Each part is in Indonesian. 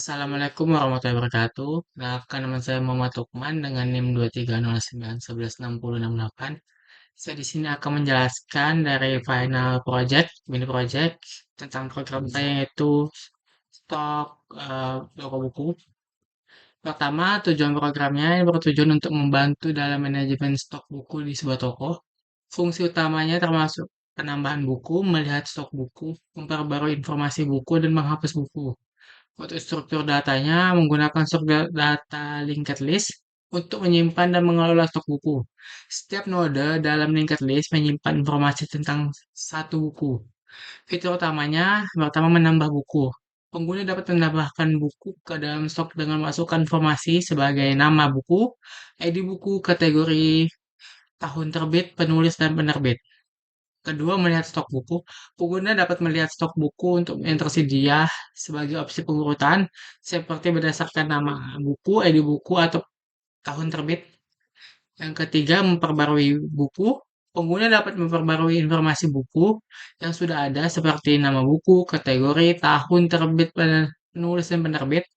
Assalamualaikum warahmatullahi wabarakatuh. Kenalkan nama saya Muhammad Lukman dengan NIM 230911668. Saya di sini akan menjelaskan dari final project, mini project tentang program saya yaitu stok toko buku. Pertama, tujuan programnya bertujuan untuk membantu dalam manajemen stok buku di sebuah toko. Fungsi utamanya termasuk penambahan buku, melihat stok buku, memperbarui informasi buku, dan menghapus buku. Untuk struktur datanya menggunakan struktur data linked list untuk menyimpan dan mengelola stok buku. Setiap node dalam linked list menyimpan informasi tentang satu buku. Fitur utamanya pertama menambah buku. Pengguna dapat menambahkan buku ke dalam stok dengan masukkan informasi sebagai nama buku, ID buku, kategori, tahun terbit, penulis, dan penerbit. Kedua, melihat stok buku. Pengguna dapat melihat stok buku untuk yang tersedia sebagai opsi pengurutan, seperti berdasarkan nama buku, ID buku, atau tahun terbit. Yang ketiga, memperbarui buku. Pengguna dapat memperbarui informasi buku yang sudah ada seperti nama buku, kategori, tahun terbit, penulis, dan penerbit.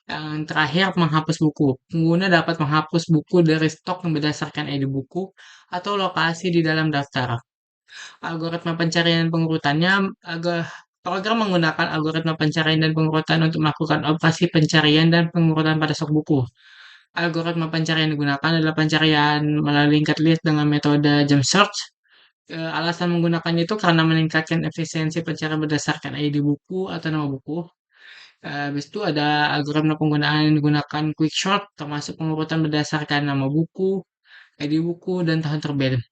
Yang terakhir, menghapus buku. Pengguna dapat menghapus buku dari stok berdasarkan ID buku atau lokasi di dalam daftar. Algoritma pencarian dan pengurutannya agak program menggunakan algoritma pencarian dan pengurutan untuk melakukan operasi pencarian dan pengurutan pada stok buku. Algoritma pencarian yang digunakan adalah pencarian melalui linked list dengan metode jump search. Alasan menggunakannya itu karena meningkatkan efisiensi pencarian berdasarkan ID buku atau nama buku. Habis itu ada algoritma penggunaan yang digunakan quick sort, termasuk pengurutan berdasarkan nama buku, ID buku, dan tahun terbit.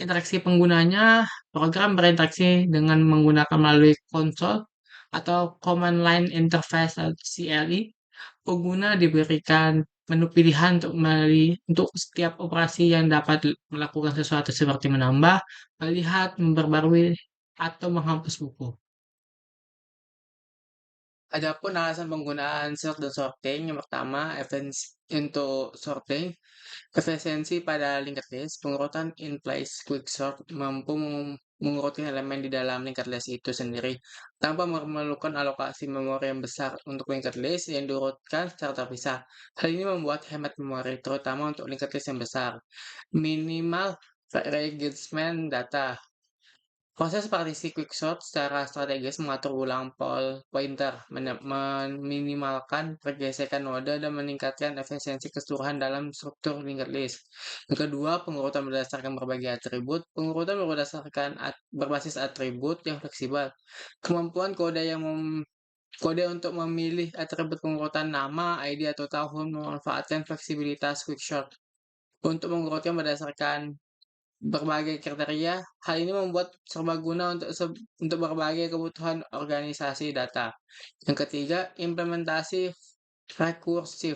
Interaksi penggunanya, program berinteraksi dengan menggunakan melalui konsol atau Command Line Interface atau CLI. Pengguna diberikan menu pilihan untuk setiap operasi yang dapat melakukan sesuatu seperti menambah, melihat, memperbarui, atau menghapus buku. Adapun alasan penggunaan sort dan sorting, yang pertama, untuk sorting, efisiensi pada linked list, pengurutan in place quick sort mampu mengurutkan elemen di dalam linked list itu sendiri tanpa memerlukan alokasi memori yang besar untuk linked list yang diurutkan secara terpisah. Hal ini membuat hemat memori, terutama untuk linked list yang besar. Minimal rearrangement data. Proses partisi quicksort secara strategis mengatur ulang pointer, meminimalkan pergesekan node dan meningkatkan efisiensi keseluruhan dalam struktur linked list. Yang kedua, pengurutan berdasarkan berbagai atribut. Pengurutan berdasarkan berbasis atribut yang fleksibel. Kemampuan kode untuk memilih atribut pengurutan nama, ID, atau tahun memanfaatkan fleksibilitas quicksort untuk mengurutkan berdasarkan berbagai kriteria. Hal ini membuat serbaguna untuk berbagai kebutuhan organisasi data. Yang ketiga, implementasi rekursif.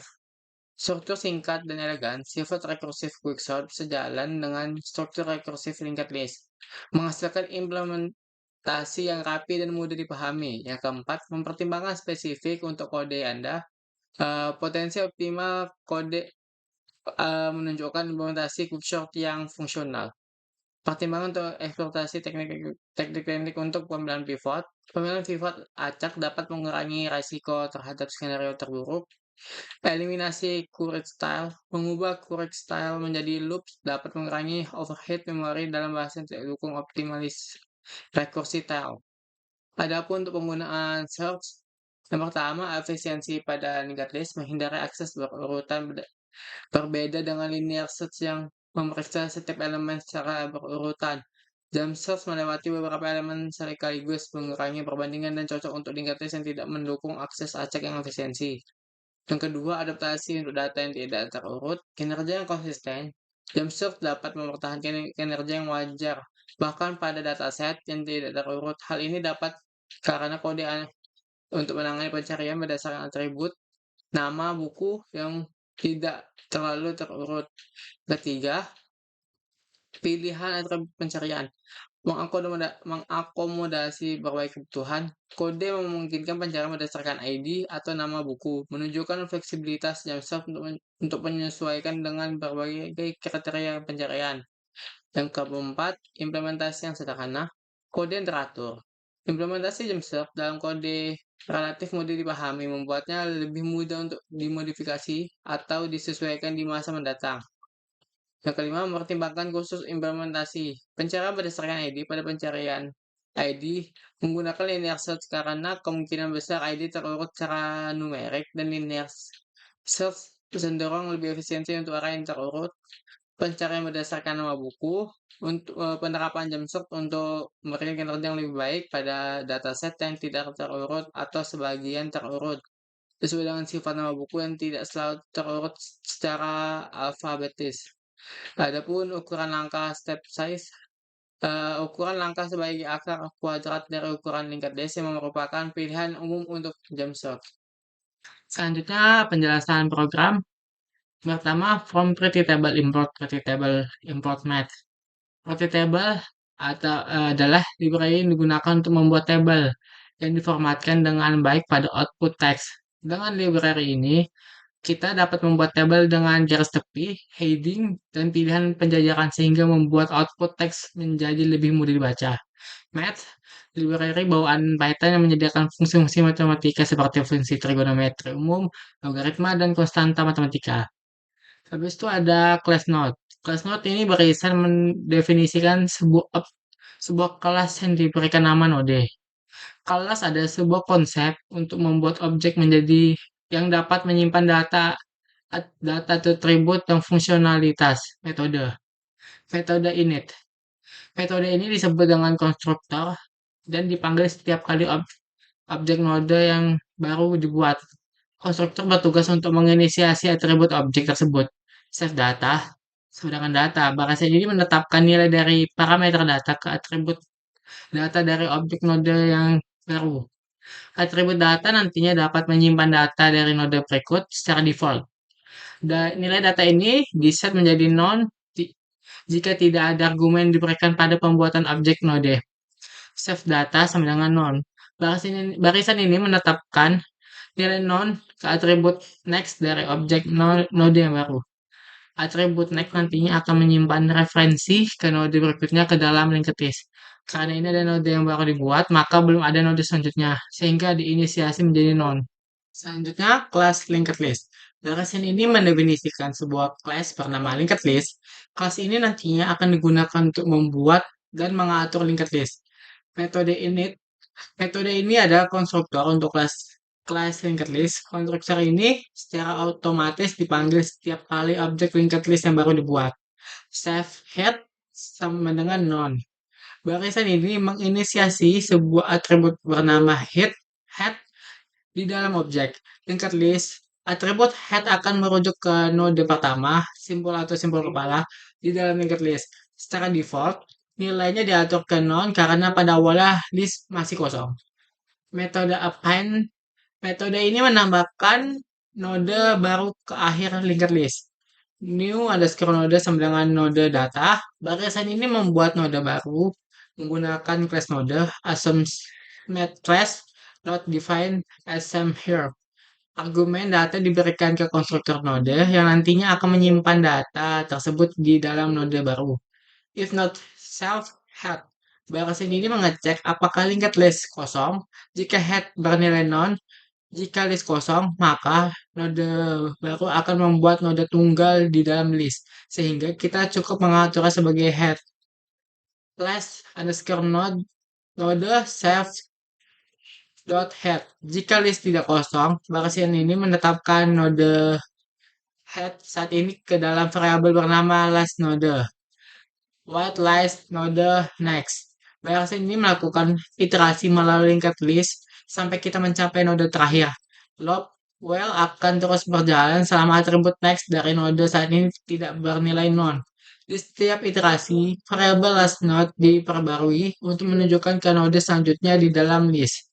Struktur singkat dan elegan, sifat rekursif quicksort sejalan dengan struktur rekursif linked list, menghasilkan implementasi yang rapi dan mudah dipahami. Yang keempat, mempertimbangkan spesifik untuk kode Anda. Potensi optimal kode menunjukkan implementasi quicksort yang fungsional. Pertimbangan untuk eksploitasi teknik-teknik untuk pemilihan pivot. Pemilihan pivot acak dapat mengurangi risiko terhadap skenario terburuk. Eliminasi current style. Mengubah current style menjadi loops dapat mengurangi overhead memori dalam bahasa yang tidak didukung optimalis recursive style. Adapun untuk penggunaan search, yang pertama, efisiensi pada linked list, menghindari akses berurutan berbeda dengan linear search yang memeriksa setiap elemen secara berurutan. Jump search melewati beberapa elemen sekaligus, mengurangi perbandingan dan cocok untuk linked list yang tidak mendukung akses acak yang efisiensi. Yang kedua, adaptasi untuk data yang tidak terurut, kinerja yang konsisten. Jump search dapat mempertahankan kinerja yang wajar, bahkan pada dataset yang tidak terurut. Hal ini dapat karena kode untuk menangani pencarian berdasarkan atribut nama buku yang tidak terlalu terurut. Ketiga, pilihan atribut pencarian. Mengakomodasi berbagai kebutuhan, kode memungkinkan pencarian berdasarkan ID atau nama buku, menunjukkan fleksibilitas Jamstack untuk menyesuaikan dengan berbagai kriteria pencarian. Yang keempat, implementasi yang sederhana, kode yang teratur. Implementasi Jamstack dalam kode relatif mudah dipahami, membuatnya lebih mudah untuk dimodifikasi atau disesuaikan di masa mendatang. Yang kelima, mempertimbangkan khusus implementasi. Pencarian berdasarkan ID pada pencarian ID menggunakan linear search karena kemungkinan besar ID terurut secara numerik dan linear search cenderung lebih efisiensi untuk arah yang terurut. Pencarian berdasarkan nama buku untuk penerapan Jamstack untuk memberikan kinerja yang lebih baik pada dataset yang tidak terurut atau sebagian terurut sesuai dengan sifat nama buku yang tidak selalu terurut secara alfabetis. Adapun ukuran langkah step size, ukuran langkah sebagai akar kuadrat dari ukuran lingkar desimal merupakan pilihan umum untuk Jamstack. Selanjutnya penjelasan program. Pertama, from pretty table import math. Pretty table adalah library yang digunakan untuk membuat tabel yang diformatkan dengan baik pada output teks. Dengan library ini, kita dapat membuat tabel dengan garis tepi, heading, dan pilihan penjajaran sehingga membuat output teks menjadi lebih mudah dibaca. Math, library bawaan Python yang menyediakan fungsi-fungsi matematika seperti fungsi trigonometri umum, logaritma, dan konstanta matematika. Habis itu ada class node. Class node ini berisian mendefinisikan sebuah kelas yang diberikan nama node. Kelas ada sebuah konsep untuk membuat objek menjadi yang dapat menyimpan data atribut dan fungsionalitas metode. Metode init. Metode ini disebut dengan konstruktor dan dipanggil setiap kali objek node yang baru dibuat. Konstruktor bertugas untuk menginisiasi atribut objek tersebut. Save data. Sedangkan data, bahasa ini menetapkan nilai dari parameter data ke atribut data dari objek node yang baru. Atribut data nantinya dapat menyimpan data dari node berikut secara default. Nilai data ini diset menjadi non jika tidak ada argumen diberikan pada pembuatan objek node. Save data sama dengan non. Barisan ini menetapkan nilai non ke atribut next dari objek node yang baru. Atribut next nantinya akan menyimpan referensi ke node berikutnya ke dalam linked list. Karena ini ada node yang baru dibuat, maka belum ada node selanjutnya, sehingga diinisiasi menjadi non. Selanjutnya, kelas linked list. Barisan ini mendefinisikan sebuah kelas bernama linked list. Kelas ini nantinya akan digunakan untuk membuat dan mengatur linked list. Metode ini adalah konstruktor untuk kelas linked list. Konstruktor ini secara otomatis dipanggil setiap kali objek linked list yang baru dibuat. Save head sama dengan non. Barisan ini menginisiasi sebuah atribut bernama head di dalam objek linked list. Atribut head akan merujuk ke node pertama, simbol atau simbol kepala di dalam linked list. Secara default, nilainya diatur ke non karena pada awalnya list masih kosong. Metode append. Metode ini menambahkan node baru ke akhir linked list. New underscore node sama dengan node data. Barisan ini membuat node baru menggunakan class node assumes matrix not defined as same here. Argumen data diberikan ke konstruktor node yang nantinya akan menyimpan data tersebut di dalam node baru. If not self-head. Barisan ini mengecek apakah linked list kosong. Jika head bernilai non, jika list kosong, maka node baru akan membuat node tunggal di dalam list, sehingga kita cukup mengaturnya sebagai head. Class underscore node self dot head. Jika list tidak kosong, barisan ini menetapkan node head saat ini ke dalam variabel bernama last node. What lies node next. Barisan ini melakukan iterasi melalui linked list sampai kita mencapai node terakhir. Loop while akan terus berjalan selama atribut next dari node saat ini tidak bernilai non. Di setiap iterasi, variabel last node diperbarui untuk menunjukkan ke node selanjutnya di dalam list.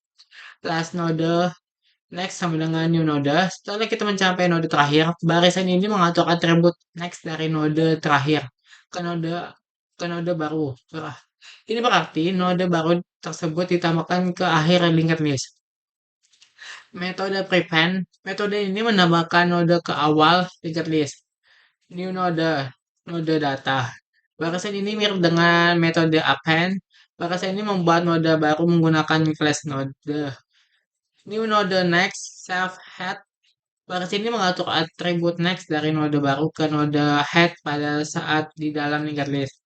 Last node next sama dengan new node. Setelah kita mencapai node terakhir, barisan ini mengatur atribut next dari node terakhir ke node baru. Ini berarti node baru tersebut ditambahkan ke akhir linked list. Metode prepend. Metode ini menambahkan node ke awal linked list. New node data. Barisan ini mirip dengan metode append. Barisan ini membuat node baru menggunakan class node. New node next self head. Barisan ini mengatur atribut next dari node baru ke node head pada saat di dalam linked list.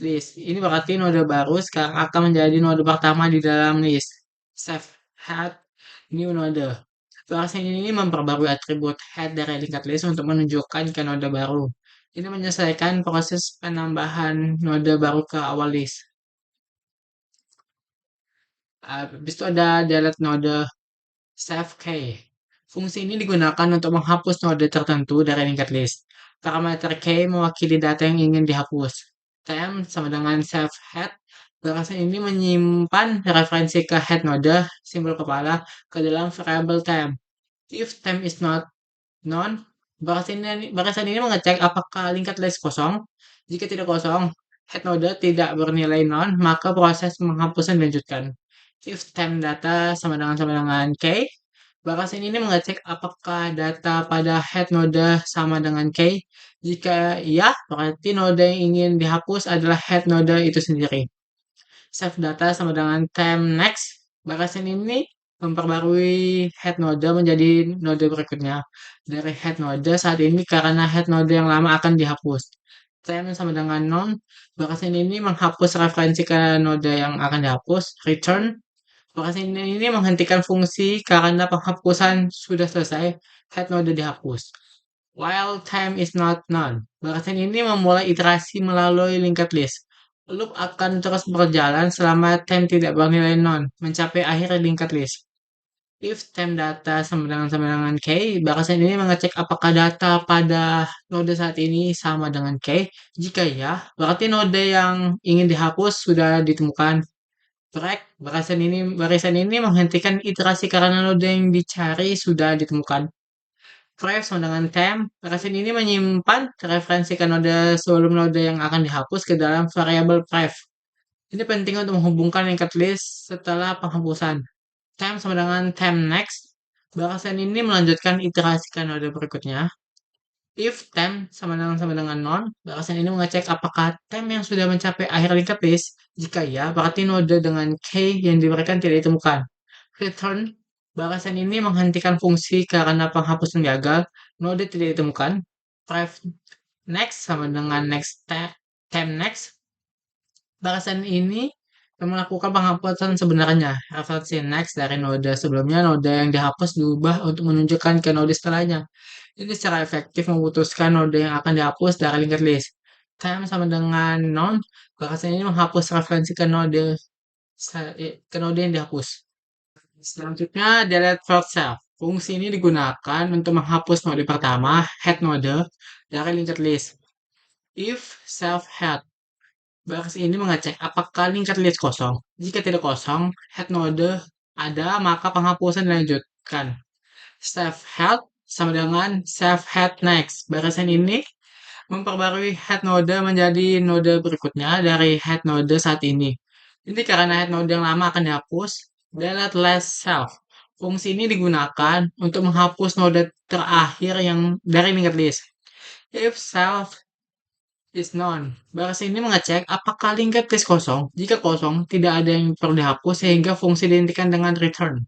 Ini berarti node baru sekarang akan menjadi node pertama di dalam list. Self head new node. Barisan ini memperbarui atribut head dari linked list untuk menunjukkan ke node baru. Ini menyelesaikan proses penambahan node baru ke awal list. Habis itu ada delete node save key. Fungsi ini digunakan untuk menghapus node tertentu dari linked list. Parameter key mewakili data yang ingin dihapus. Temp sama dengan save head. Barisan ini menyimpan referensi ke head node, simbol kepala, ke dalam variable temp. If temp is not known, barisan ini mengecek apakah linked list kosong. Jika tidak kosong, head node tidak bernilai non, maka proses penghapusan dilanjutkan. If temp data sama dengan key, barisan ini mengecek apakah data pada head node sama dengan key. Jika iya, berarti node yang ingin dihapus adalah head node itu sendiri. Save data sama dengan temp next. Barisan ini memperbarui head node menjadi node berikutnya dari head node saat ini karena head node yang lama akan dihapus. Temp sama dengan non. Barisan ini menghapus referensi ke node yang akan dihapus. Return. Barisan ini menghentikan fungsi karena penghapusan sudah selesai. Head node dihapus. While time is not known. Barisan ini memulai iterasi melalui linked list. Loop akan terus berjalan selama time tidak bernilai non, mencapai akhir linked list. If time data sama dengan key, barisan ini mengecek apakah data pada node saat ini sama dengan key. Jika ya, berarti node yang ingin dihapus sudah ditemukan. Break, barisan ini menghentikan iterasi karena node yang dicari sudah ditemukan. Pref sama dengan temp, barisan ini menyimpan referensi ke node sebelum node yang akan dihapus ke dalam variabel pref. Ini penting untuk menghubungkan linked list setelah penghapusan. Temp sama dengan temp next, barisan ini melanjutkan iterasi ke node berikutnya. If temp sama dengan non, barisan ini mengecek apakah temp yang sudah mencapai akhir linked list. Jika ya, berarti node dengan key yang diberikan tidak ditemukan. Return, barisan ini menghentikan fungsi karena penghapusan gagal, node tidak ditemukan. Pref next sama dengan next temp next, barisan ini melakukan penghapusan sebenarnya. Referensi next dari node sebelumnya, node yang dihapus diubah untuk menunjukkan ke node setelahnya. Ini secara efektif memutuskan node yang akan dihapus dari linked list. Time sama dengan non, barisan ini menghapus referensi ke node yang dihapus. Selanjutnya, delete first self. Fungsi ini digunakan untuk menghapus node pertama, head node, dari linked list. If self head, barisan ini mengecek apakah linked list kosong. Jika tidak kosong, head node ada, maka penghapusan dilanjutkan. Self head sama dengan self head next. Barisan ini memperbarui head node menjadi node berikutnya dari head node saat ini. Ini karena head node yang lama akan dihapus. Delete last self. Fungsi ini digunakan untuk menghapus node terakhir yang dari linked list. If self is known, barisan ini mengecek apakah linked list kosong. Jika kosong, tidak ada yang perlu dihapus sehingga fungsi dihentikan dengan return.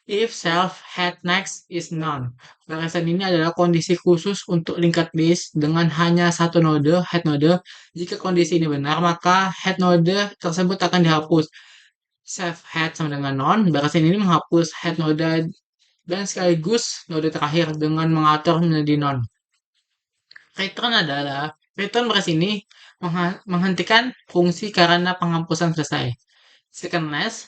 If self head next is none. Barisan ini adalah kondisi khusus untuk linked list dengan hanya satu node, head node. Jika kondisi ini benar, maka head node tersebut akan dihapus. Self head sama dengan non. Barisan ini menghapus head node dan sekaligus node terakhir dengan mengatur menjadi non. Return baris ini menghentikan fungsi karena penghapusan selesai. Secondless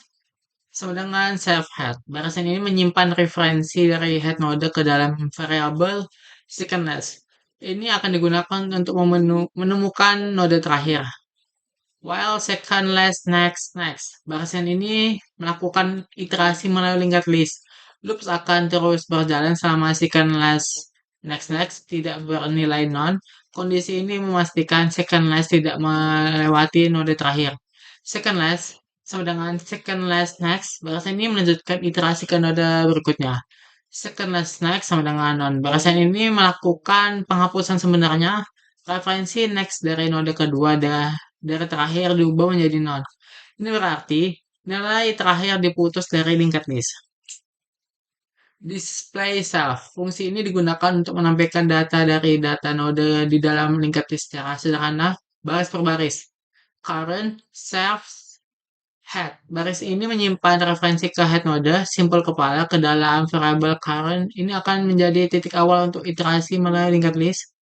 sama dengan self head. Barisan ini menyimpan referensi dari head node ke dalam variabel secondless. Ini akan digunakan untuk menemukan node terakhir. While secondless next. Barisan ini melakukan iterasi melalui linked list. Loops akan terus berjalan selama secondless next tidak bernilai non. Kondisi ini memastikan secondless tidak melewati node terakhir. Secondless sama dengan secondless next, barisan ini melanjutkan iterasi ke node berikutnya. Secondless next sama dengan non. Barisan ini melakukan penghapusan sebenarnya referensi next dari node kedua dari terakhir diubah menjadi none. Ini berarti nilai terakhir diputus dari linked list. Display self. Fungsi ini digunakan untuk menampilkan data dari data node di dalam linked list secara sederhana, baris per baris. Current, self, head. Baris ini menyimpan referensi ke head node, simpel kepala, ke dalam variable current. Ini akan menjadi titik awal untuk iterasi melalui linked list.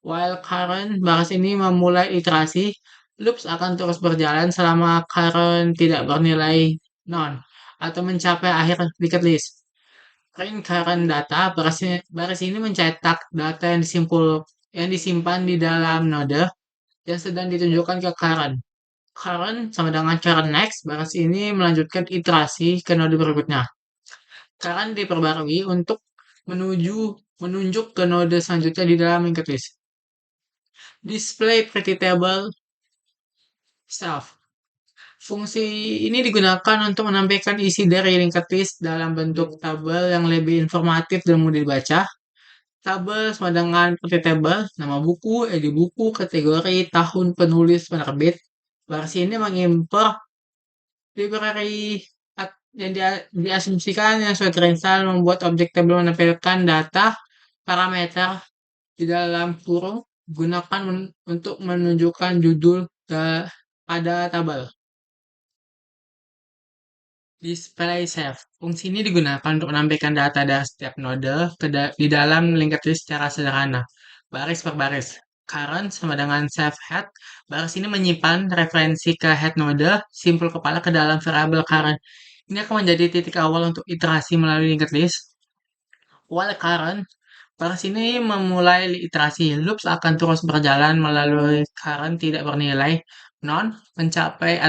While current, baris ini memulai iterasi, loops akan terus berjalan selama current tidak bernilai none atau mencapai akhir linked list. Print current data, baris ini mencetak data yang disimpan di dalam node yang sedang ditunjukkan ke current. Current sama dengan current next, baris ini melanjutkan iterasi ke node berikutnya. Current diperbarui untuk menunjuk ke node selanjutnya di dalam linked list. Display pretty table self. Fungsi ini digunakan untuk menampilkan isi dari linked list dalam bentuk tabel yang lebih informatif dan mudah dibaca. Tabel sama dengan pretty table, nama buku, edi buku, kategori, tahun, penulis, penerbit. Baris ini mengimport library yang diasumsikan yang sudah terinstall, membuat objek tabel menampilkan data parameter di dalam kurung, gunakan untuk menunjukkan judul pada tabel. Display save. Fungsi ini digunakan untuk menampilkan data dari setiap node di dalam linked list secara sederhana, baris per baris. Current sama dengan save head. Baris ini menyimpan referensi ke head node, simpul kepala, ke dalam variabel current. Ini akan menjadi titik awal untuk iterasi melalui linked list. While current, baris ini memulai iterasi. Loops akan terus berjalan melalui current tidak bernilai non mencapai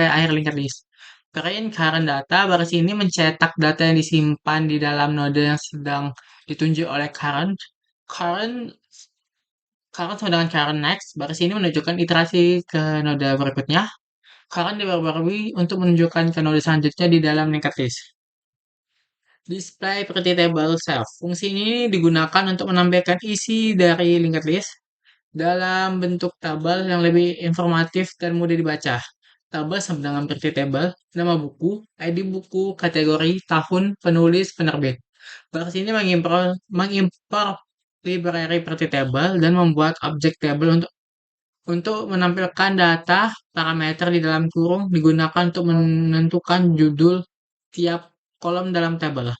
akhir linked list. Print current data, baris ini mencetak data yang disimpan di dalam node yang sedang ditunjuk oleh current. Current sama dengan current next, baris ini menunjukkan iterasi ke node berikutnya. Current diperbarui untuk menunjukkan ke node selanjutnya di dalam linked list. Display pretty table self. Fungsi ini digunakan untuk menampilkan isi dari linked list dalam bentuk tabel yang lebih informatif dan mudah dibaca. Tabel sama dengan pretty table, nama buku, ID buku, kategori, tahun, penulis, penerbit. Baris ini mengimport library pretty table dan membuat objek table untuk menampilkan data parameter di dalam kurung, digunakan untuk menentukan judul tiap kolom dalam tabel.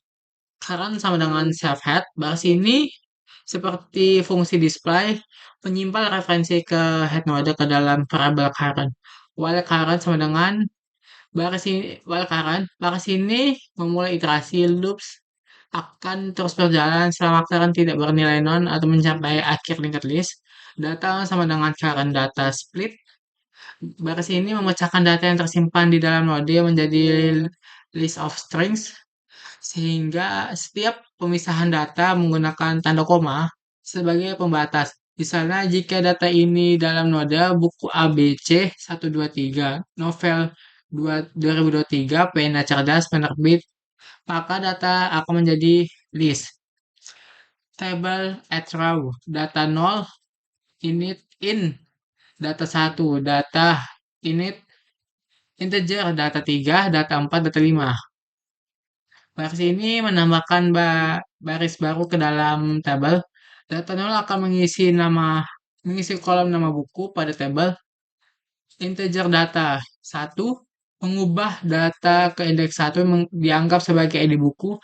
Current sama dengan self head. Baris ini seperti fungsi display menyimpan referensi ke head node ke dalam variabel current. While current sama dengan baris ini memulai iterasi. Loops akan terus berjalan selama current tidak bernilai non atau mencapai akhir linked list. Data sama dengan current data split. Baris ini memecahkan data yang tersimpan di dalam node menjadi list of strings, sehingga setiap pemisahan data menggunakan tanda koma sebagai pembatas. Misalnya, jika data ini dalam node buku ABC 123, novel 2023, pena cerdas, penerbit, maka data akan menjadi list. Table at row, data 0, init in, data 1, data init, integer, data 3, data 4, data 5. Baris ini menambahkan baris baru ke dalam tabel. Data 0 akan mengisi kolom nama buku pada tabel. Integer data 1 mengubah data ke indeks 1 dianggap sebagai ID buku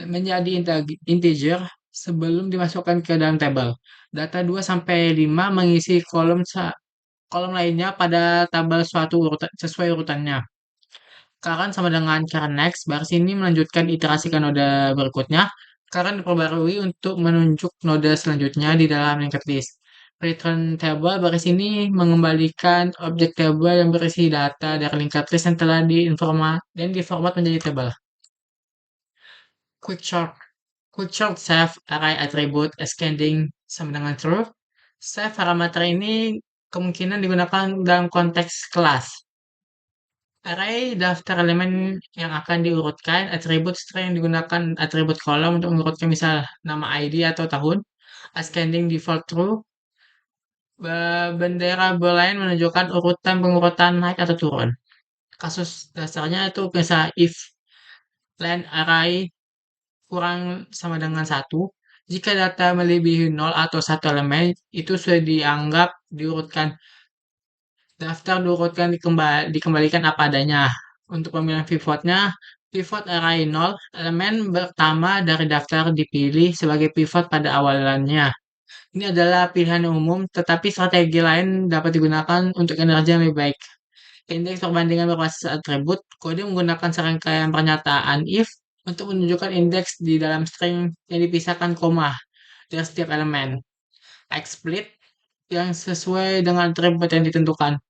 menjadi integer sebelum dimasukkan ke dalam tabel. Data 2 sampai 5 mengisi kolom lainnya pada tabel sesuai urutannya. Current sama dengan current next, baris ini melanjutkan iterasi ke node berikutnya. Current diperbarui untuk menunjuk node selanjutnya di dalam linked list. Return table, baris ini mengembalikan objek table yang berisi data dari linked list yang telah diformat menjadi tabel. Quick short save array attribute ascending sama dengan true. Save parameter ini kemungkinan digunakan dalam konteks kelas. Array daftar elemen yang akan diurutkan, atribut string digunakan atribut kolom untuk mengurutkan misal nama ID atau tahun, ascending default true, Bendera berlain menunjukkan urutan pengurutan naik atau turun. Kasus dasarnya itu misalnya if len array kurang sama dengan satu, jika data melebihi nol atau satu elemen, itu sudah dianggap diurutkan. Daftar diurutkan dikembalikan apa adanya. Untuk pemilihan pivotnya, pivot array nol, elemen pertama dari daftar dipilih sebagai pivot pada awalannya. Ini adalah pilihan yang umum, tetapi strategi lain dapat digunakan untuk energi yang lebih baik. Indeks perbandingan berbasis atribut, kode menggunakan serangkaian pernyataan if untuk menunjukkan indeks di dalam string yang dipisahkan koma dari setiap elemen. XSplit yang sesuai dengan atribut yang ditentukan.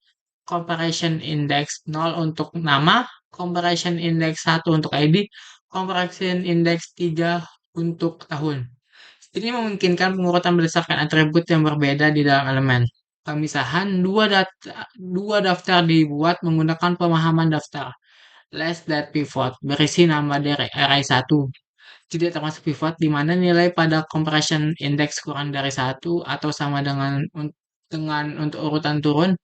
Comparison index 0 untuk nama, comparison index 1 untuk ID, comparison index 3 untuk tahun. Ini memungkinkan pengurutan berdasarkan atribut yang berbeda di dalam elemen. Pemisahan dua daftar dibuat menggunakan pemahaman daftar. Less that pivot berisi nama dari array 1. Tidak termasuk pivot di mana nilai pada comparison index kurang dari 1 atau sama dengan untuk urutan turun.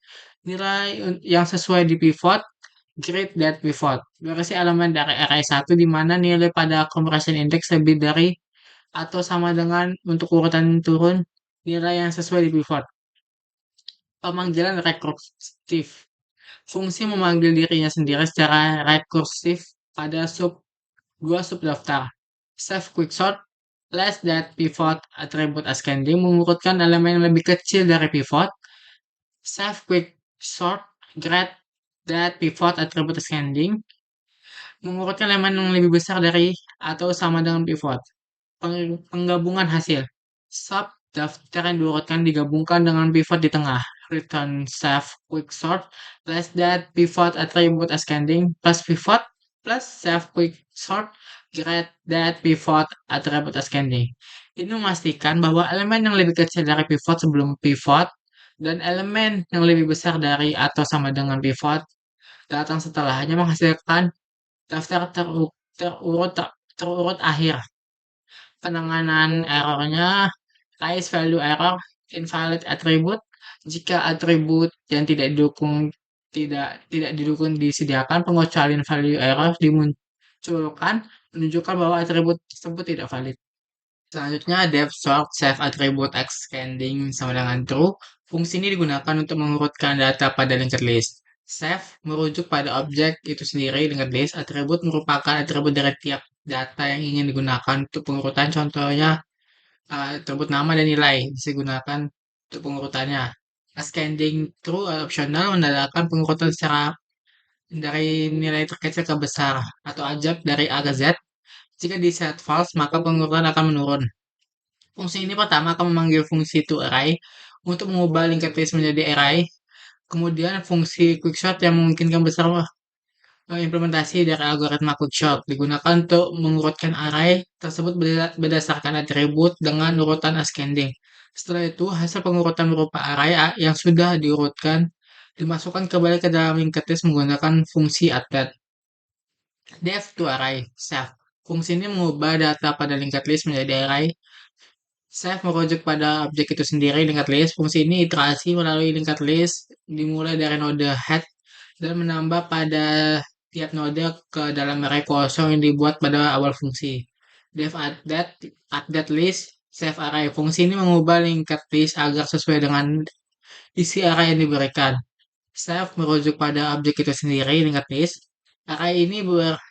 Nilai yang sesuai di pivot great that pivot berisi elemen dari array 1 di mana nilai pada comparison index lebih dari atau sama dengan untuk urutan turun nilai yang sesuai di pivot. Pemanggilan rekursif. Fungsi memanggil dirinya sendiri secara rekursif pada dua subdaftar. Save quicksort, less that pivot atribut ascending mengurutkan elemen yang lebih kecil dari pivot. Save quicksort, grad that pivot atribut ascending mengurutkan elemen yang lebih besar dari atau sama dengan pivot. Penggabungan hasil. Sub daftar yang diurutkan digabungkan dengan pivot di tengah. Return save quicksort less that pivot attribute ascending plus pivot plus save quicksort grad that pivot attribute ascending. Ini memastikan bahwa elemen yang lebih kecil dari pivot sebelum pivot dan elemen yang lebih besar dari atau sama dengan pivot datang setelahnya menghasilkan daftar terurut akhir. Penanganan errornya raise value error invalid attribute jika atribut yang tidak didukung disediakan, pengecualian value error dimunculkan menunjukkan bahwa atribut tersebut tidak valid. Selanjutnya def sort save attribute extending sama dengan true. Fungsi ini digunakan untuk mengurutkan data pada linked list. Save merujuk pada objek itu sendiri. Linked list atribut merupakan atribut dari tiap data yang ingin digunakan untuk pengurutan. Contohnya atribut nama dan nilai bisa digunakan untuk pengurutannya. Ascending true optional menandakan pengurutan secara dari nilai terkecil ke besar atau ajab dari A ke Z. Jika di set false, maka pengurutan akan menurun. Fungsi ini pertama akan memanggil fungsi toArray untuk mengubah linked list menjadi array. Kemudian fungsi quicksort yang memungkinkan besar implementasi dari algoritma quicksort digunakan untuk mengurutkan array tersebut berdasarkan atribut dengan urutan ascending. Setelah itu, hasil pengurutan berupa array yang sudah diurutkan dimasukkan kembali ke dalam linked list menggunakan fungsi update. Def to array save. Fungsi ini mengubah data pada linked list menjadi array. Save merujuk pada objek itu sendiri linked list. Fungsi ini iterasi melalui linked list dimulai dari node head dan menambah pada tiap node ke dalam array kosong yang dibuat pada awal fungsi. Def update list save array. Fungsi ini mengubah linked list agar sesuai dengan isi array yang diberikan. Save merujuk pada objek itu sendiri linked list. Array ini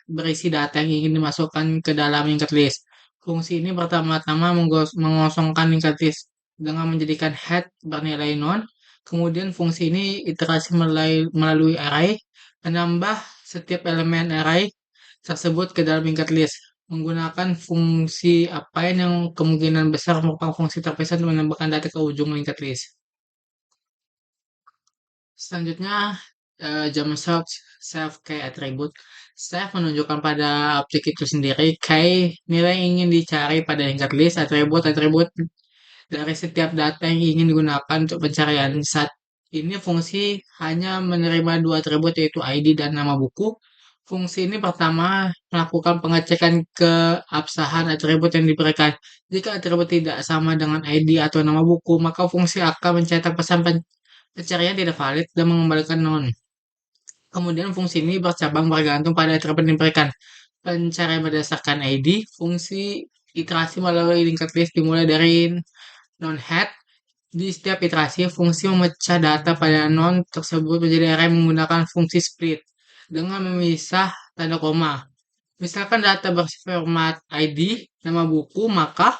berisi data yang ingin dimasukkan ke dalam linked list. Fungsi ini pertama-tama mengosongkan linked list dengan menjadikan head bernilai non. Kemudian fungsi ini iterasi melalui array, menambah setiap elemen array tersebut ke dalam linked list. Menggunakan fungsi append yang kemungkinan besar merupakan fungsi terpisah untuk menambahkan data ke ujung linked list. Selanjutnya, JavaScript save key attribute. Save menunjukkan pada objek itu sendiri key nilai yang ingin dicari pada linked list atribut dari setiap data yang ingin digunakan untuk pencarian. Saat ini fungsi hanya menerima dua atribut yaitu ID dan nama buku. Fungsi ini pertama melakukan pengecekan keabsahan atribut yang diberikan. Jika atribut tidak sama dengan ID atau nama buku, maka fungsi akan mencetak pesan pencarian tidak valid dan mengembalikan non. Kemudian fungsi ini bercabang bergantung pada atribut yang diberikan. Pencarian berdasarkan ID, fungsi iterasi melalui linked list dimulai dari non-head. Di setiap iterasi, fungsi memecah data pada non tersebut menjadi array menggunakan fungsi split dengan memisah tanda koma. Misalkan data berformat ID, nama buku, maka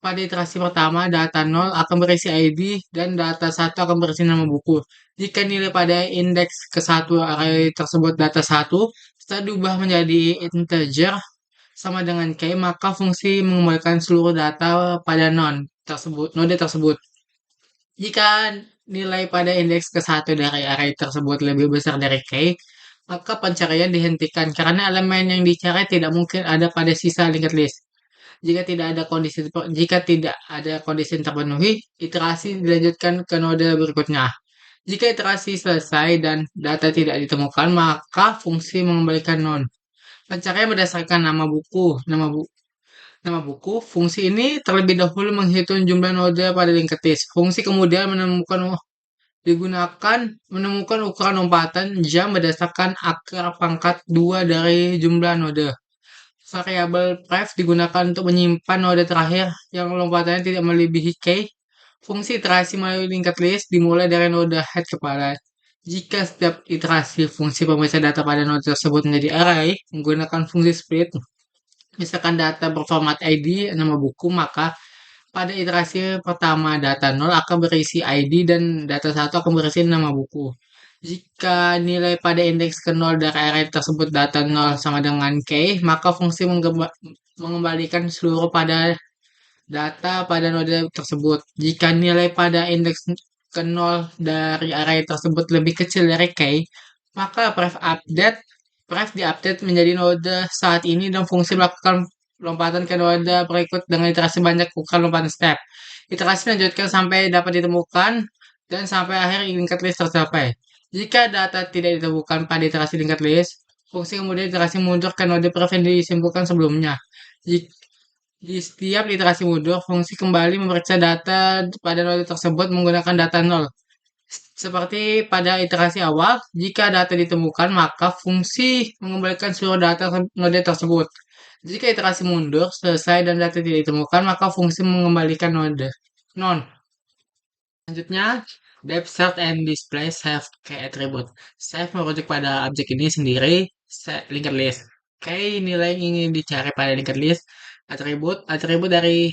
pada iterasi pertama, data nol akan berisi ID dan data satu akan berisi nama buku. Jika nilai pada indeks ke satu array tersebut data satu, setelah diubah menjadi integer sama dengan K, maka fungsi mengembalikan seluruh data pada node tersebut. Jika nilai pada indeks ke satu dari array tersebut lebih besar dari K, maka pencarian dihentikan karena elemen yang dicari tidak mungkin ada pada sisa linked list. Jika tidak ada kondisi terpenuhi, iterasi dilanjutkan ke node berikutnya. Jika iterasi selesai dan data tidak ditemukan, maka fungsi mengembalikan non. Pencarian berdasarkan nama buku. Fungsi ini terlebih dahulu menghitung jumlah node pada linked list. Fungsi kemudian menemukan ukuran lompatan jam berdasarkan akar pangkat 2 dari jumlah node. Variabel pref digunakan untuk menyimpan node terakhir yang lompatannya tidak melebihi k. Fungsi iterasi melalui linked list dimulai dari node head kepala. Jika setiap iterasi fungsi pemeriksa data pada node tersebut menjadi array menggunakan fungsi split, misalkan data berformat ID nama buku, maka pada iterasi pertama data nol akan berisi ID dan data satu akan berisi nama buku. Jika nilai pada indeks ke 0 dari array tersebut data nol sama dengan K, maka fungsi mengembalikan seluruh pada data pada node tersebut. Jika nilai pada indeks ke 0 dari array tersebut lebih kecil dari K, maka pref diupdate menjadi node saat ini dan fungsi melakukan lompatan ke node berikut dengan iterasi banyak bukan lompatan step. Iterasi lanjutkan sampai dapat ditemukan dan sampai akhir linked list tercapai. Jika data tidak ditemukan pada iterasi linked list, fungsi kemudian iterasi mundur ke node pref yang disimpulkan sebelumnya. Di setiap iterasi mundur, fungsi kembali memeriksa data pada node tersebut menggunakan data nol. Seperti pada iterasi awal, jika data ditemukan, maka fungsi mengembalikan seluruh data node tersebut. Jika iterasi mundur selesai dan data tidak ditemukan, maka fungsi mengembalikan node non. Selanjutnya, depth search and display save key attribute. Save merujuk pada objek ini sendiri, linked list. Key nilai yang ingin dicari pada linked list, atribut dari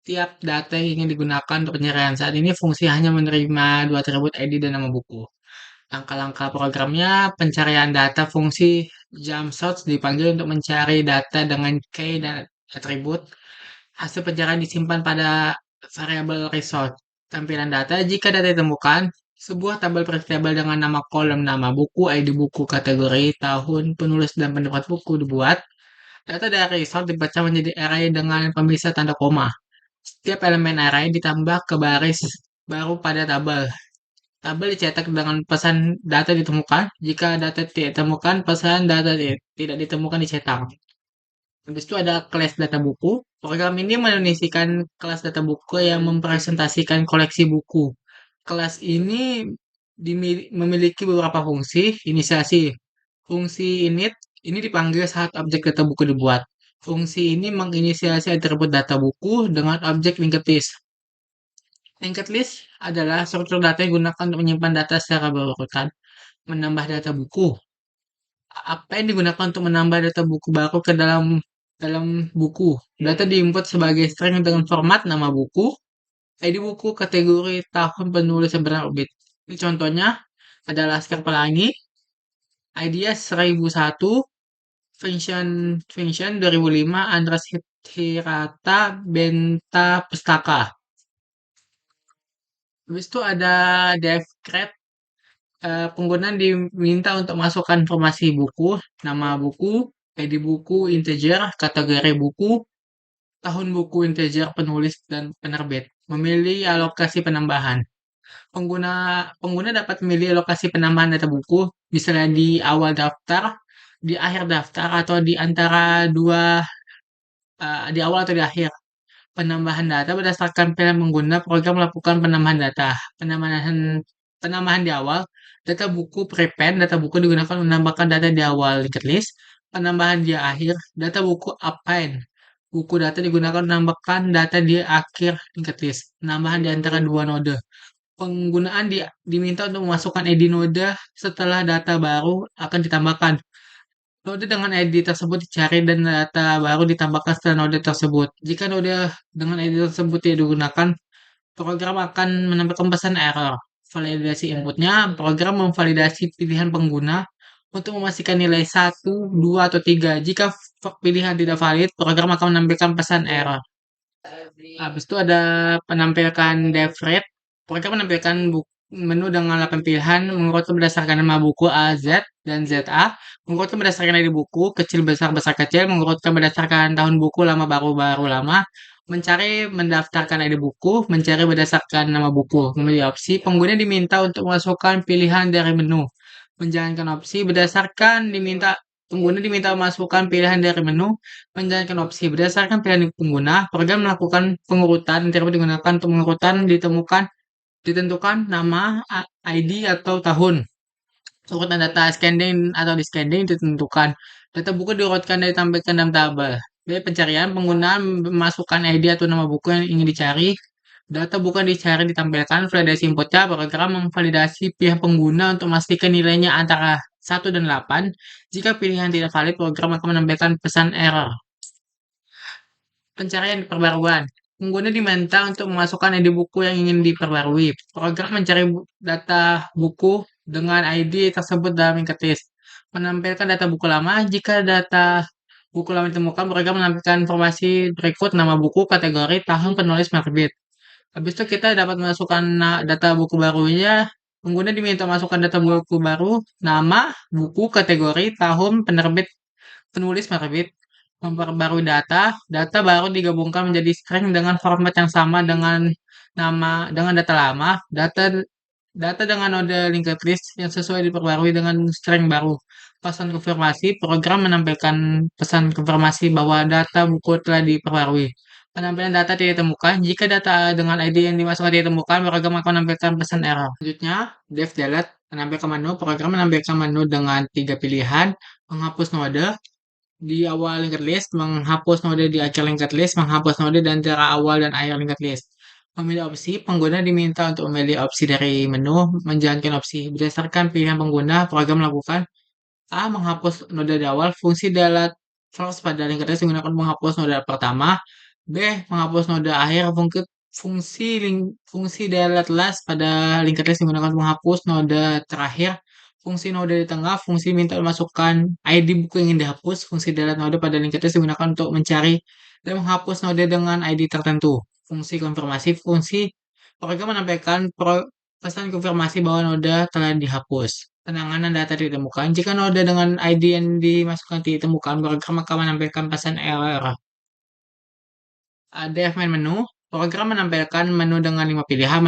tiap data yang ingin digunakan untuk pencarian. Saat ini fungsi hanya menerima dua atribut ID dan nama buku. Langkah-langkah programnya, pencarian data fungsi jump search dipanggil untuk mencari data dengan key dan atribut. Hasil pencarian disimpan pada variabel result. Tampilan data, jika data ditemukan, sebuah tabel private dengan nama kolom nama buku, ID buku, kategori, tahun, penulis, dan pendapat buku dibuat. Data dari result dibaca menjadi array dengan pemisah tanda koma. Setiap elemen array ditambah ke baris baru pada tabel. Tabel dicetak dengan pesan data ditemukan. Jika data tidak ditemukan, pesan data tidak ditemukan dicetak. Habis itu ada kelas data buku. Program ini menunisikan kelas data buku yang mempresentasikan koleksi buku. Kelas ini memiliki beberapa fungsi. Inisiasi. Fungsi init ini dipanggil saat objek data buku dibuat. Fungsi ini menginisiasi atribut data buku dengan objek linked list. Linked list adalah struktur data yang digunakan untuk menyimpan data secara berurutan. Menambah data buku. Apa yang digunakan untuk menambah data buku baru ke dalam buku? Data diinput sebagai string dengan format nama buku, ID buku, kategori, tahun penulis, dan penerbit. Ini contohnya adalah Laskar Pelangi, ID-nya 1001, function 2005, Andras Hirata, Benta Pustaka. Habis itu ada devcred. Pengguna diminta untuk masukkan informasi buku, nama buku, ID buku, integer, kategori buku, tahun buku, integer, penulis, dan penerbit. Memilih alokasi penambahan. Pengguna pengguna dapat memilih alokasi penambahan data buku, misalnya di awal daftar, di akhir daftar atau di antara dua, di awal atau di akhir. Penambahan data berdasarkan pilihan pengguna, program melakukan penambahan data. Penambahan di awal, data buku prepend, data buku digunakan untuk menambahkan data di awal linked list. Penambahan di akhir, data buku append. Buku data digunakan untuk menambahkan data di akhir linked list. Penambahan di antara dua node. Penggunaan diminta untuk memasukkan ID node setelah data baru akan ditambahkan. Node dengan ID tersebut dicari dan data baru ditambahkan setelah node tersebut. Jika node dengan ID tersebut tidak digunakan, program akan menampilkan pesan error. Validasi inputnya, program memvalidasi pilihan pengguna untuk memastikan nilai satu, 2, atau 3. Jika pilihan tidak valid, program akan menampilkan pesan error. Habis itu ada penampilkan dev rate. Program menampilkan menu dengan 8 pilihan mengurutkan berdasarkan nama buku A, Z, dan ZA. Mengurutkan berdasarkan ID buku, kecil, besar, besar, kecil. Mengurutkan berdasarkan tahun buku, lama, baru, baru, lama. Mencari, mendaftarkan ID buku. Mencari berdasarkan nama buku. Memilih opsi. Pengguna diminta untuk memasukkan pilihan dari menu. Menjalankan opsi berdasarkan diminta Pengguna diminta memasukkan pilihan dari menu, menjalankan opsi berdasarkan pilihan pengguna. Program melakukan pengurutan yang dapat digunakan untuk pengurutan ditentukan nama, ID, atau tahun. Urutan data scanning atau di scanning ditentukan. Data buku diurutkan dan ditampilkan dalam tabel. B. Pencarian penggunaan memasukkan ID atau nama buku yang ingin dicari. Data buku yang dicari ditampilkan. Validasi inputnya, program memvalidasi pihak pengguna untuk memastikan nilainya antara 1 dan 8. Jika pilihan tidak valid, program akan menampilkan pesan error. Pencarian perbaruan. Pengguna diminta untuk memasukkan ID buku yang ingin diperbarui. Program mencari data buku dengan ID tersebut dalam linked list. Menampilkan data buku lama. Jika data buku lama ditemukan, program menampilkan informasi berikut: nama buku, kategori, tahun penulis, penerbit. Habis itu kita dapat memasukkan data buku barunya. Pengguna diminta masukkan data buku baru, nama, buku, kategori, tahun, penerbit, penulis, penerbit. Memperbarui data, data baru digabungkan menjadi string dengan format yang sama dengan data lama. Data dengan node linked list yang sesuai diperbarui dengan string baru. Pesan konfirmasi, program menampilkan pesan konfirmasi bahwa data buku telah diperbarui. Penampilan data tidak ditemukan. Jika data dengan ID yang dimasukkan tidak ditemukan, program akan menampilkan pesan error. Selanjutnya, dev delete menampilkan menu. Program menampilkan menu dengan 3 pilihan. Menghapus node di awal linked list, menghapus node di akhir linked list, menghapus node di antara awal dan akhir linked list. Memilih opsi, pengguna diminta untuk memilih opsi dari menu, menjalankan opsi. Berdasarkan pilihan pengguna, program melakukan A. Menghapus node di awal, fungsi delete first pada linked list digunakan menghapus node pertama. B. Menghapus node akhir, fungsi delete last pada linked list digunakan menghapus node terakhir. Fungsi node di tengah, fungsi minta memasukkan ID buku yang ingin dihapus. Fungsi delete node pada linked list digunakan untuk mencari dan menghapus node dengan ID tertentu. Fungsi konfirmasi, fungsi program menampilkan pesan konfirmasi bahwa node telah dihapus. Penanganan data tidak ditemukan. Jika node dengan ID yang dimasukkan tidak ditemukan, program akan menampilkan pesan error. Ada main menu. Program menampilkan menu dengan 5 pilihan,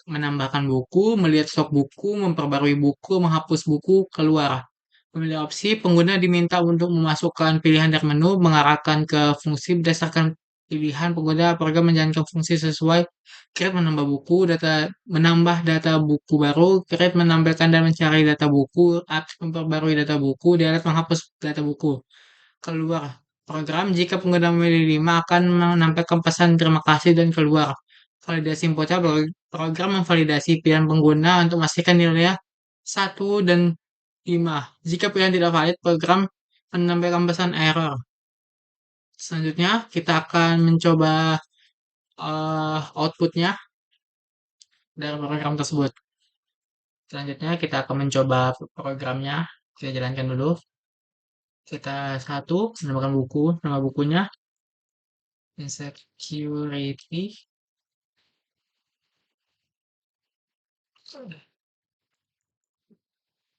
menambahkan buku, melihat stok buku, memperbarui buku, menghapus buku, keluar. Memilih opsi, pengguna diminta untuk memasukkan pilihan dari menu, mengarahkan ke fungsi berdasarkan pilihan pengguna. Program menjalankan fungsi sesuai. Create menambah buku, menambah data buku baru, create menampilkan dan mencari data buku, add memperbarui data buku, delete menghapus data buku. Keluar program, jika pengguna memilih 5 akan menampilkan pesan terima kasih dan keluar. Validasi inputnya, program memvalidasi pilihan pengguna untuk memastikan nilainya 1 dan 5. Jika pilihan tidak valid, program menampilkan pesan error. Selanjutnya, kita akan mencoba outputnya dari program tersebut. Selanjutnya, kita akan mencoba programnya. Kita jalankan dulu. Kita menambahkan buku, nama bukunya. Insecurity.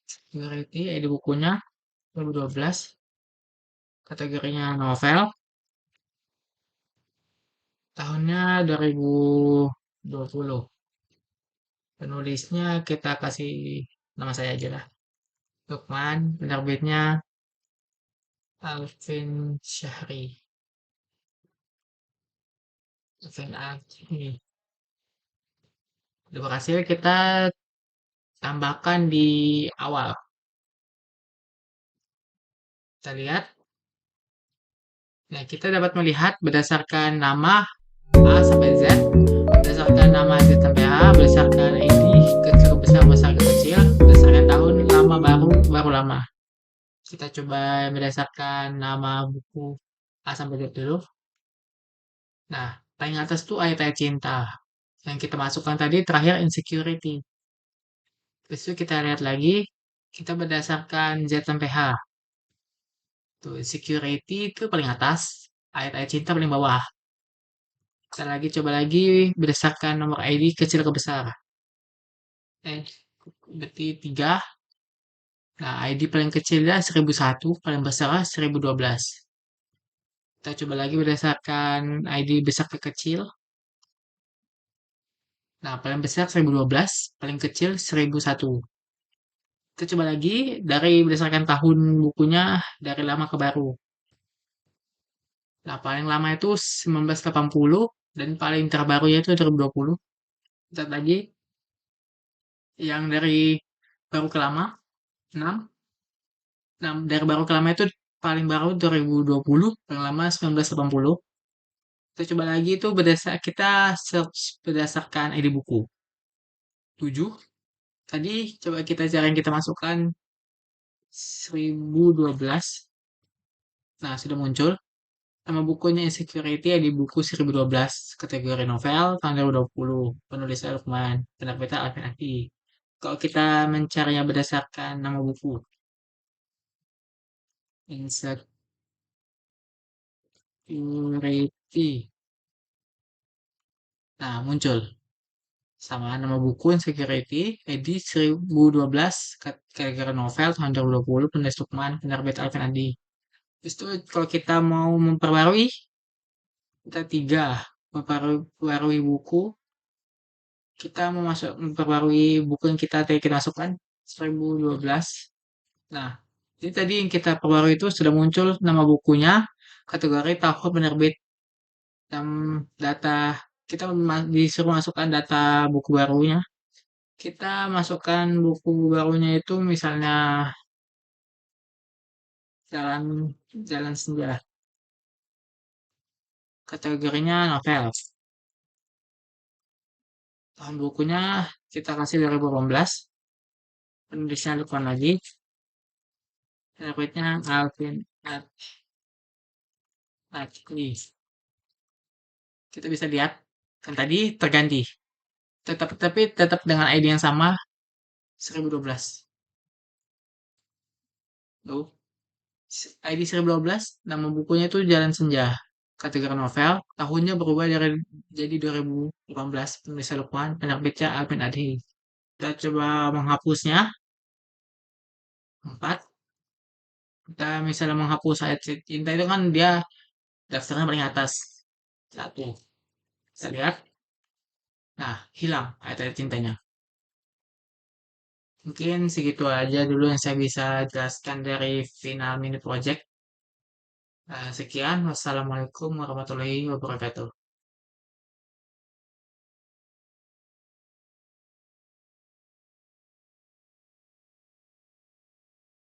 Security, ID bukunya 2012. Kategorinya novel. Tahunnya 2020. Penulisnya kita kasih nama saya aja lah. Lukman, penerbitnya Alvin Syahri. Alvin Syahri. Udah berhasil kita tambahkan di awal. Kita lihat. Nah, kita dapat melihat berdasarkan nama A sampai Z, berdasarkan nama Z sampai A, berdasarkan ID, kecil ke besar, besar ke kecil, berdasarkan tahun, lama baru, baru lama. Kita coba berdasarkan nama buku A sampai Z dulu. Nah, paling atas tuh ayat-ayat cinta. Yang kita masukkan tadi terakhir insecurity. Terus itu kita lihat lagi, kita berdasarkan Z sampai H. Tuh, insecurity itu paling atas, ayat-ayat cinta paling bawah. Kita lagi coba lagi berdasarkan nomor ID kecil ke besar. Berarti 3. Nah, ID paling kecilnya 1001, paling besar 1012. Kita coba lagi berdasarkan ID besar ke kecil. Nah, paling besar 1012, paling kecil 1001. Kita coba lagi dari berdasarkan tahun bukunya dari lama ke baru. Nah, paling lama itu 1980 dan paling terbarunya itu 2020. Kita lagi yang dari baru ke lama 6. Nah, dari baru ke lama itu paling baru 2020, paling lama 1980. Kita coba lagi itu kita search berdasarkan ID buku. 7. Tadi coba kita cari yang kita masukkan 1012. Nah, sudah muncul. Nama bukunya Insecurity di buku 1012, kategori novel tahun 2020, penulis Lukman, penerbitnya Alvin Ati. Kalau kita mencarinya berdasarkan nama buku, Insecurity. Nah, muncul. Sama nama buku Insecurity, edisi 1012, kategori novel tahun 2020, penulis Lukman, penerbit Alvin Adi. Terus itu kalau kita mau memperbarui, kita 3. Memperbarui buku, kita mau memperbarui buku yang kita masukkan 1012. Nah, jadi tadi yang kita perbarui itu sudah muncul nama bukunya, kategori tahun penerbit, dan data kita disuruh masukkan data buku barunya. Kita masukkan buku barunya itu misalnya Jalan Jalan Senja. Kategorinya novel. Tahun bukunya kita kasih 2018. Penulisnya Lukman lagi. Penerbitnya Alvin Atli. Kita bisa lihat kan tadi terganti. Tapi tetap dengan ID yang sama 1012. Tuh. ID 1012, nama bukunya itu Jalan Senja. Kategori novel, tahunnya berubah dari jadi 2018, penulis Lukman, penerbitnya Alvin Adhi. Kita coba menghapusnya. 4. Kita misalnya menghapus ayat cinta itu kan dia daftarnya paling atas. 1. Kita lihat. Nah, hilang ayat-ayat cintanya. Mungkin segitu aja dulu yang saya bisa jelaskan dari final mini project. Sekian, wassalamualaikum warahmatullahi wabarakatuh.